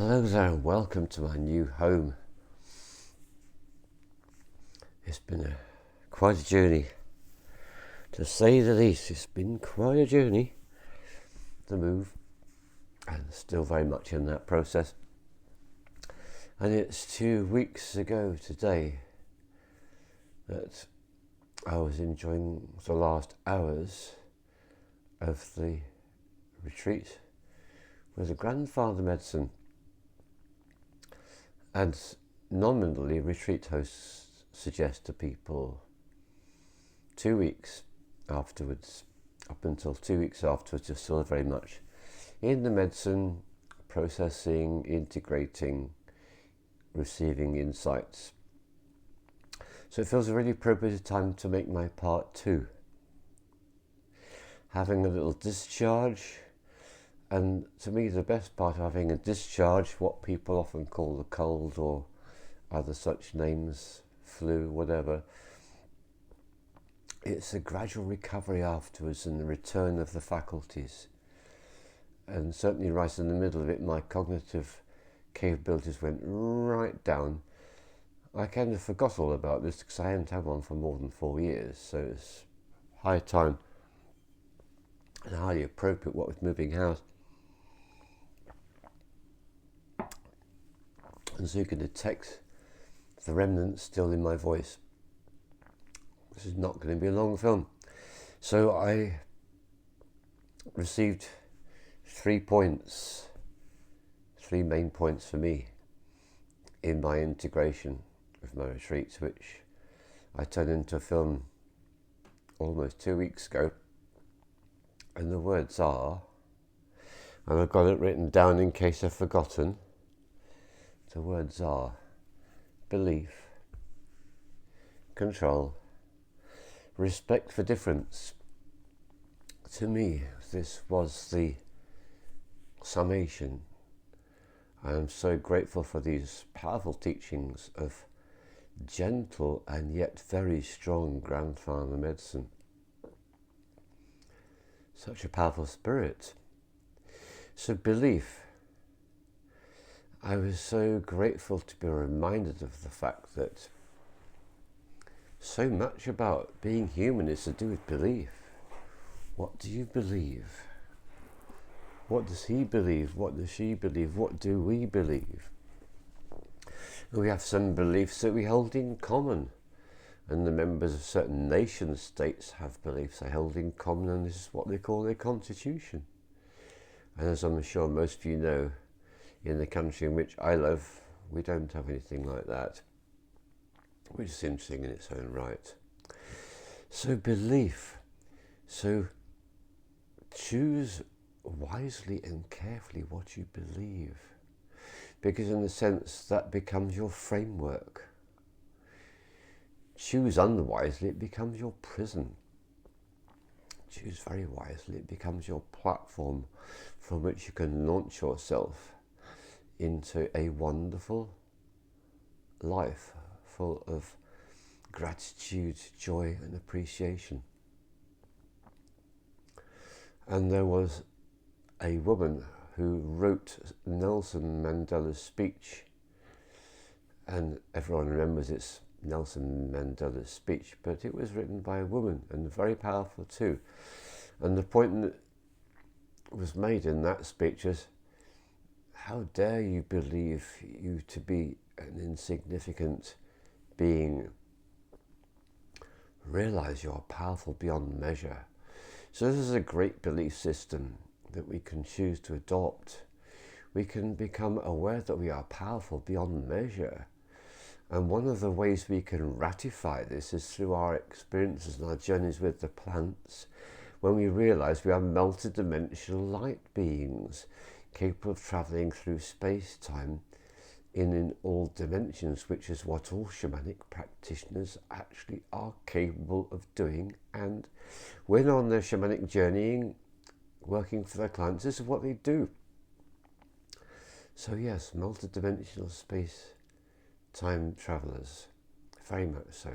Hello there and welcome to my new home. It's been quite a journey, to say the least. It's been quite a journey, the move, and still very much in that process. And it's 2 weeks ago today that I was enjoying the last hours of the retreat with the grandfather medicine. And nominally, retreat hosts suggest to people 2 weeks afterwards, up until 2 weeks afterwards, you're still very much in the medicine, processing, integrating, receiving insights. So it feels a really appropriate time to make my part 2. Having a little discharge. And to me, the best part of having a discharge, what people often call the cold or other such names, flu, whatever, it's a gradual recovery afterwards and the return of the faculties. And certainly right in the middle of it, my cognitive capabilities went right down. I kind of forgot all about this because I hadn't had one for more than 4 years, so it's high time and highly appropriate what with moving house. And so you can detect the remnants still in my voice. This is not going to be a long film. So I received 3 points, 3 main points for me in my integration of my retreats, which I turned into a film almost 2 weeks ago. And the words are, and I've got it written down in case I've forgotten, the words are belief, control, respect for difference. To me, this was the summation. I am so grateful for these powerful teachings of gentle and yet very strong grandfather medicine. Such a powerful spirit. So belief. I was so grateful to be reminded of the fact that so much about being human is to do with belief. What do you believe? What does he believe? What does she believe? What do we believe? We have some beliefs that we hold in common, and the members of certain nation states have beliefs they hold in common, and this is what they call their constitution. And as I'm sure most of you know, in the country in which I live, we don't have anything like that, which is interesting in its own right. So belief. So choose wisely and carefully what you believe, because in a sense that becomes your framework. Choose unwisely, it becomes your prison. Choose very wisely, it becomes your platform from which you can launch yourself into a wonderful life full of gratitude, joy and appreciation. And there was a woman who wrote Nelson Mandela's speech, and everyone remembers it's Nelson Mandela's speech, but it was written by a woman and very powerful too. And the point that was made in that speech is, how dare you believe you to be an insignificant being? Realize you are powerful beyond measure. So this is a great belief system that we can choose to adopt. We can become aware that we are powerful beyond measure. And one of the ways we can ratify this is through our experiences and our journeys with the plants, when we realize we are multidimensional light beings, capable of travelling through space-time in all dimensions, which is what all shamanic practitioners actually are capable of doing. And when on their shamanic journeying, working for their clients, this is what they do. So yes, multidimensional space-time travellers, very much so.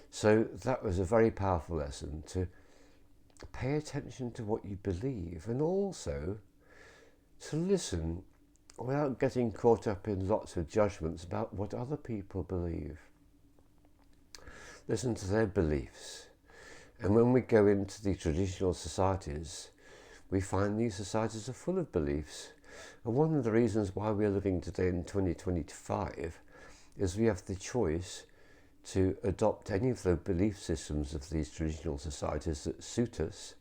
So that was a very powerful lesson, to pay attention to what you believe, and also to listen without getting caught up in lots of judgments about what other people believe. Listen to their beliefs. And when we go into the traditional societies, we find these societies are full of beliefs. And one of the reasons why we're living today in 2025 is we have the choice to adopt any of the belief systems of these traditional societies that suit us,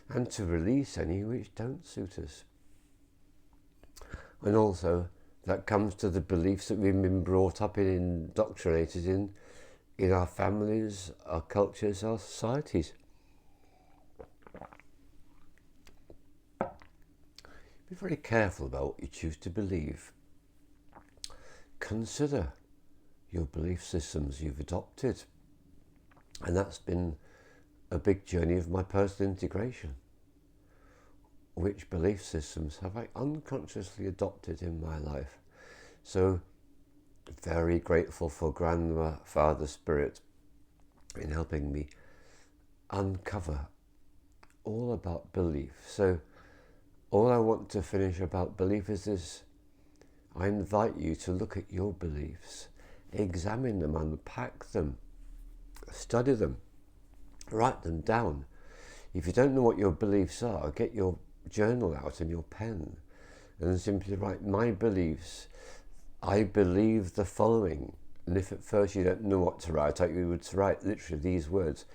and to release any which don't suit us. And also, that comes to the beliefs that we've been brought up in, indoctrinated in our families, our cultures, our societies. Be very careful about what you choose to believe. Consider your belief systems you've adopted. And that's been a big journey of my personal integration. Which belief systems have I unconsciously adopted in my life? So, very grateful for Grandma, Father, Spirit in helping me uncover all about belief. So, all I want to finish about belief is this. I invite you to look at your beliefs, examine them, unpack them, study them, write them down. If you don't know what your beliefs are, get your journal out and your pen and simply write, my beliefs, I believe the following. And if at first you don't know what to write, you would write literally these words.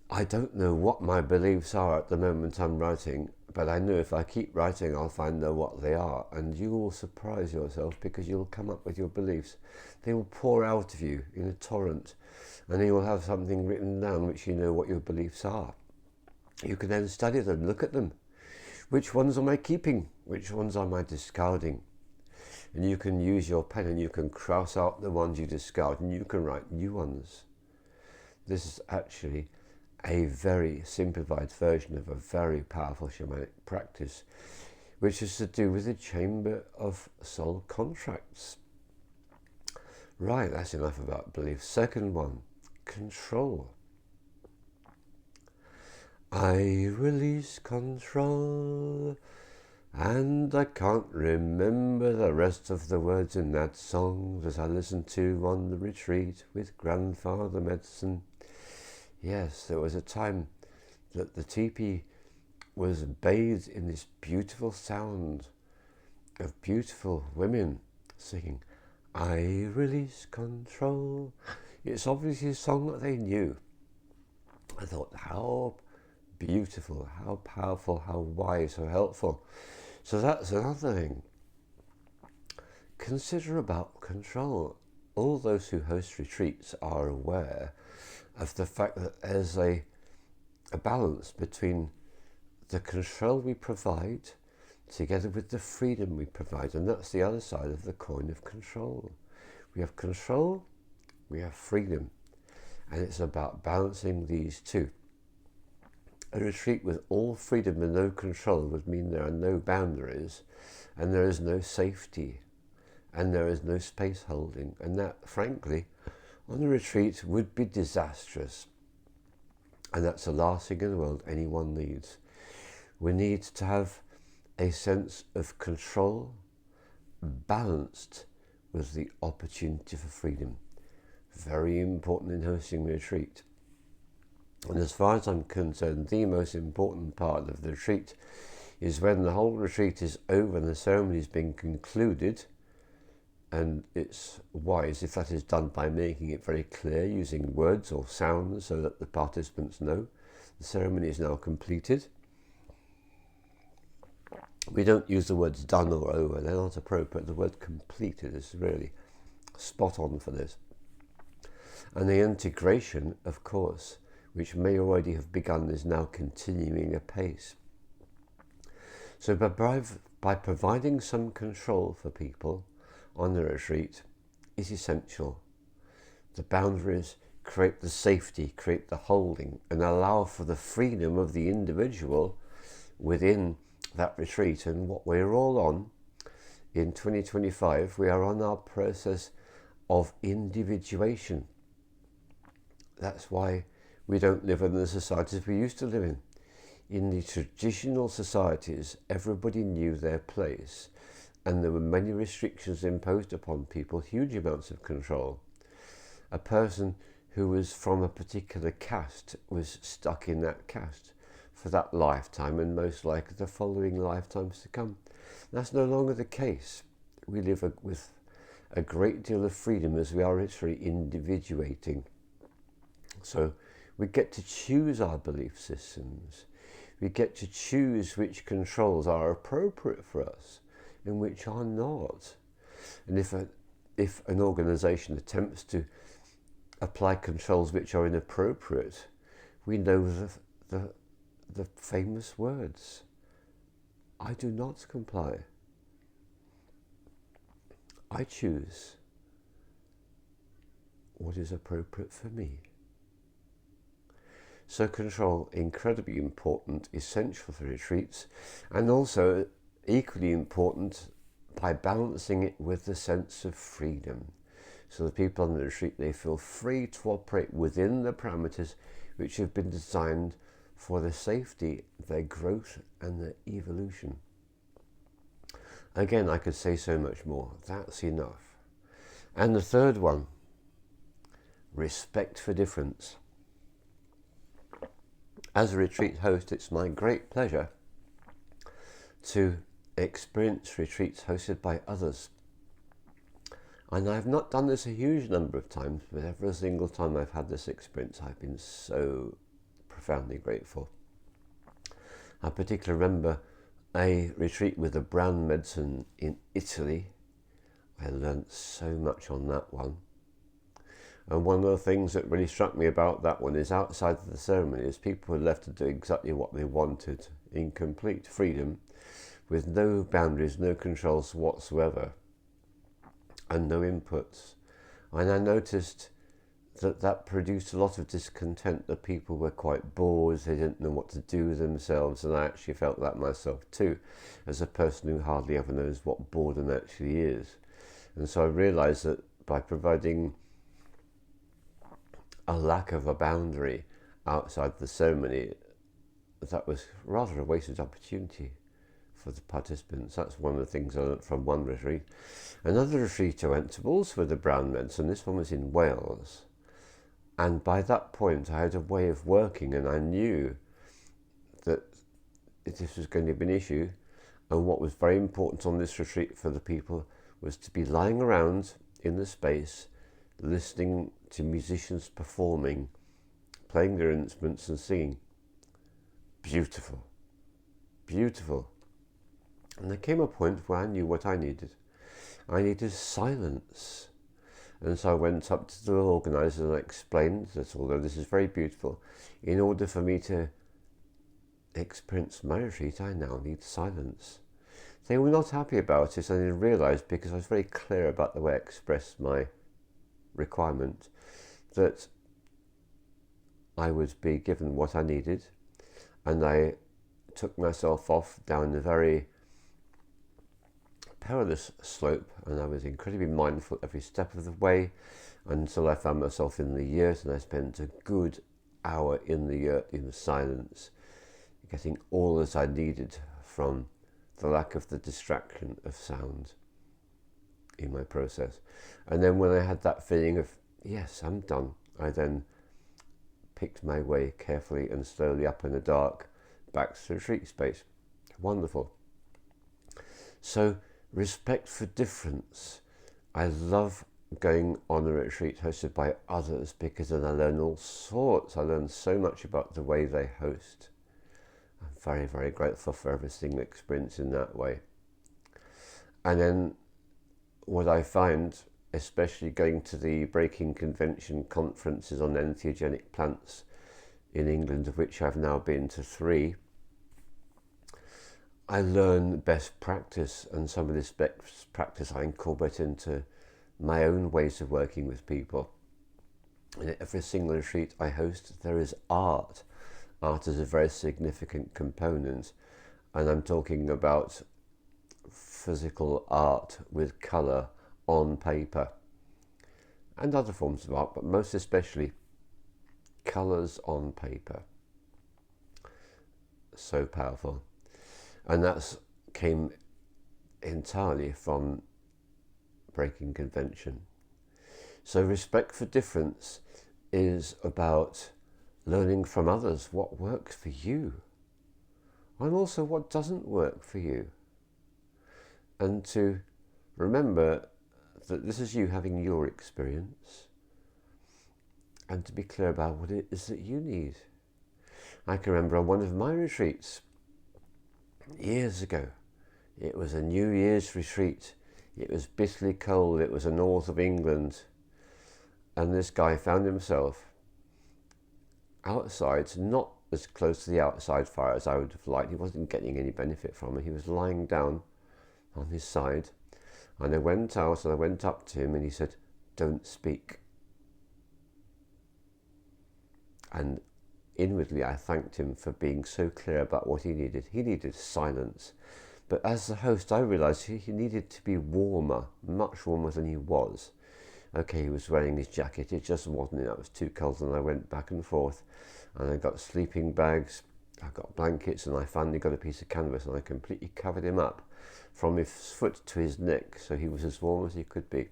I don't know what my beliefs are at the moment I'm writing, but I know if I keep writing, I'll find out what they are. And you will surprise yourself because you'll come up with your beliefs. They will pour out of you in a torrent, and you will have something written down which you know what your beliefs are. You can then study them, look at them. Which ones am I keeping? Which ones am I discarding? And you can use your pen and you can cross out the ones you discard and you can write new ones. This is actually a very simplified version of a very powerful shamanic practice, which is to do with the chamber of soul contracts. Right, that's enough about belief. Second one, control. I release control, and I can't remember the rest of the words in that song that I listened to on the retreat with Grandfather Medicine. Yes, there was a time that the teepee was bathed in this beautiful sound of beautiful women singing, I release control. It's obviously a song that they knew. I thought, how beautiful, how powerful, how wise, how helpful. So that's another thing. Consider about control. All those who host retreats are aware of the fact that there's a balance between the control we provide together with the freedom we provide, and that's the other side of the coin of control. We have control, we have freedom, and it's about balancing these two. A retreat with all freedom and no control would mean there are no boundaries, and there is no safety, and there is no space holding, and that, frankly, on a retreat would be disastrous. And that's the last thing in the world anyone needs. We need to have a sense of control balanced with the opportunity for freedom. Very important in hosting a retreat. And as far as I'm concerned, the most important part of the retreat is when the whole retreat is over and the ceremony has been concluded. And it's wise if that is done by making it very clear, using words or sounds so that the participants know the ceremony is now completed. We don't use the words done or over, they're not appropriate. The word completed is really spot on for this. And the integration, of course, which may already have begun, is now continuing apace. So by providing some control for people on the retreat is essential. The boundaries create the safety, create the holding, and allow for the freedom of the individual within that retreat. And what we're all on in 2025, we are on our process of individuation. That's why we don't live in the societies we used to live in. In the traditional societies, everybody knew their place. and there were many restrictions imposed upon people, huge amounts of control. A person who was from a particular caste was stuck in that caste for that lifetime and most likely the following lifetimes to come. That's no longer the case. We live with a great deal of freedom as we are literally individuating. So we get to choose our belief systems. We get to choose which controls are appropriate for us and which are not. And if an organisation attempts to apply controls which are inappropriate, we know the famous words, I do not comply. I choose what is appropriate for me. So control, incredibly important, essential for retreats, and also equally important by balancing it with the sense of freedom. So the people on the retreat, they feel free to operate within the parameters which have been designed for their safety, their growth and their evolution. Again, I could say so much more. That's enough. And the third one, respect for difference. As a retreat host, it's my great pleasure to experience retreats hosted by others. And I've not done this a huge number of times, but every single time I've had this experience, I've been so profoundly grateful. I particularly remember a retreat with a brown medicine in Italy. I learnt so much on that one. And one of the things that really struck me about that one is outside of the ceremony is people were left to do exactly what they wanted in complete freedom, with no boundaries, no controls whatsoever, and no inputs. And I noticed that produced a lot of discontent, that people were quite bored, they didn't know what to do with themselves, and I actually felt that myself too, as a person who hardly ever knows what boredom actually is. And so I realised that by providing a lack of a boundary outside the ceremony, that was rather a wasted opportunity for the participants. That's one of the things I learned from one retreat. Another retreat I went to also with the brown medicine, this one was in Wales. And by that point I had a way of working, and I knew that this was going to be an issue. And what was very important on this retreat for the people was to be lying around in the space, listening to musicians performing, playing their instruments and singing. Beautiful, beautiful. And there came a point where I knew what I needed. I needed silence. And so I went up to the organizer and I explained that although this is very beautiful, in order for me to experience my retreat, I now need silence. They were not happy about it, and they realised, because I was very clear about the way I expressed my requirement, that I would be given what I needed, and I took myself off down a very perilous slope, and I was incredibly mindful every step of the way until I found myself in the yurt, and I spent a good hour in the yurt in silence, getting all that I needed from the lack of the distraction of sound in my process. And then when I had that feeling of, yes, I'm done, I then picked my way carefully and slowly up in the dark back to the retreat space. Wonderful. So respect for difference. I love going on a retreat hosted by others, because then I learn all sorts. I learn so much about the way they host. I'm very, very grateful for every single experience in that way. And then what I find, especially going to the Breaking Convention conferences on entheogenic plants in England, of which I've now been to 3, I learn best practice, and some of this best practice I incorporate into my own ways of working with people. In every single retreat I host, there is art. Art is a very significant component, and I'm talking about physical art with colour on paper and other forms of art, but most especially colours on paper. So powerful. And that came entirely from breaking convention. So respect for difference is about learning from others what works for you, and also what doesn't work for you. And to remember that this is you having your experience, and to be clear about what it is that you need. I can remember on one of my retreats years ago, it was a New Year's retreat. It was bitterly cold. It was the north of England. And this guy found himself outside, not as close to the outside fire as I would have liked. He wasn't getting any benefit from it. He was lying down on his side. And I went out and I went up to him and he said, "Don't speak." And inwardly I thanked him for being so clear about what he needed. He needed silence. But as the host, I realised he needed to be warmer, much warmer than he was. Okay, he was wearing his jacket. It just wasn't enough. It was too cold, and I went back and forth. And I got sleeping bags, I got blankets, and I finally got a piece of canvas, and I completely covered him up from his foot to his neck, so he was as warm as he could be.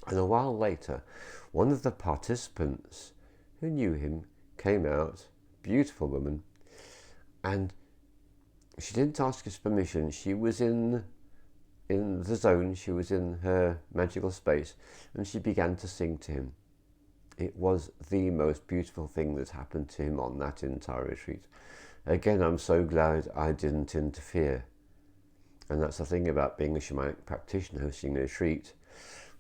And a while later, one of the participants who knew him came out, beautiful woman, and she didn't ask his permission. She was in the zone, she was in her magical space, and she began to sing to him. It was the most beautiful thing that happened to him on that entire retreat. Again, I'm so glad I didn't interfere. And that's the thing about being a shamanic practitioner hosting a retreat.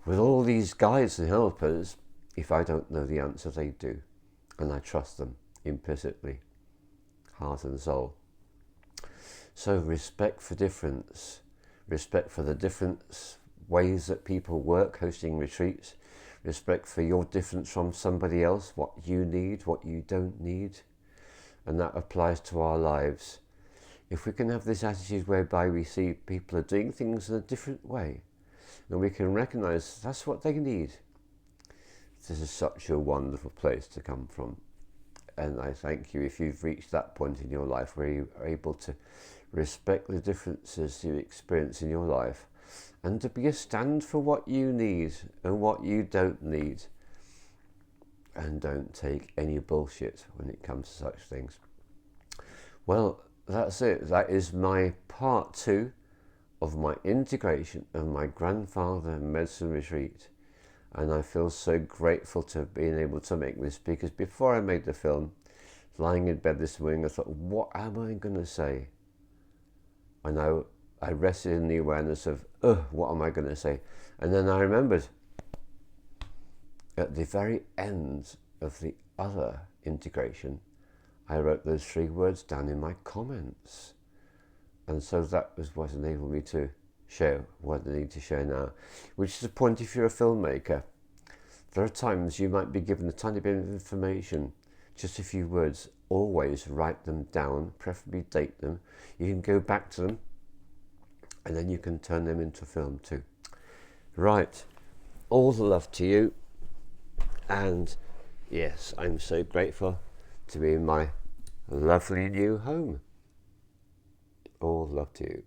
With all these guides and helpers, if I don't know the answer, they do. And I trust them implicitly, heart and soul. So respect for difference, respect for the different ways that people work hosting retreats, respect for your difference from somebody else, what you need, what you don't need. And that applies to our lives. If we can have this attitude whereby we see people are doing things in a different way, and we can recognize that's what they need, this is such a wonderful place to come from. And I thank you if you've reached that point in your life where you are able to respect the differences you experience in your life, and to be a stand for what you need and what you don't need, and don't take any bullshit when it comes to such things. Well, that's it. That is my part 2 of my integration of my grandfather medicine retreat. And I feel so grateful to have been able to make this, because before I made the film, lying in bed this morning, I thought, what am I going to say? And I rested in the awareness of, what am I going to say? And then I remembered at the very end of the other integration, I wrote those 3 words down in my comments. And so that was what enabled me to share what I need to share now, which is a point if you're a filmmaker. There are times you might be given a tiny bit of information, just a few words. Always write them down, preferably date them. You can go back to them, and then you can turn them into film too. Right, all the love to you, and yes, I'm so grateful to be in my lovely new home. All love to you.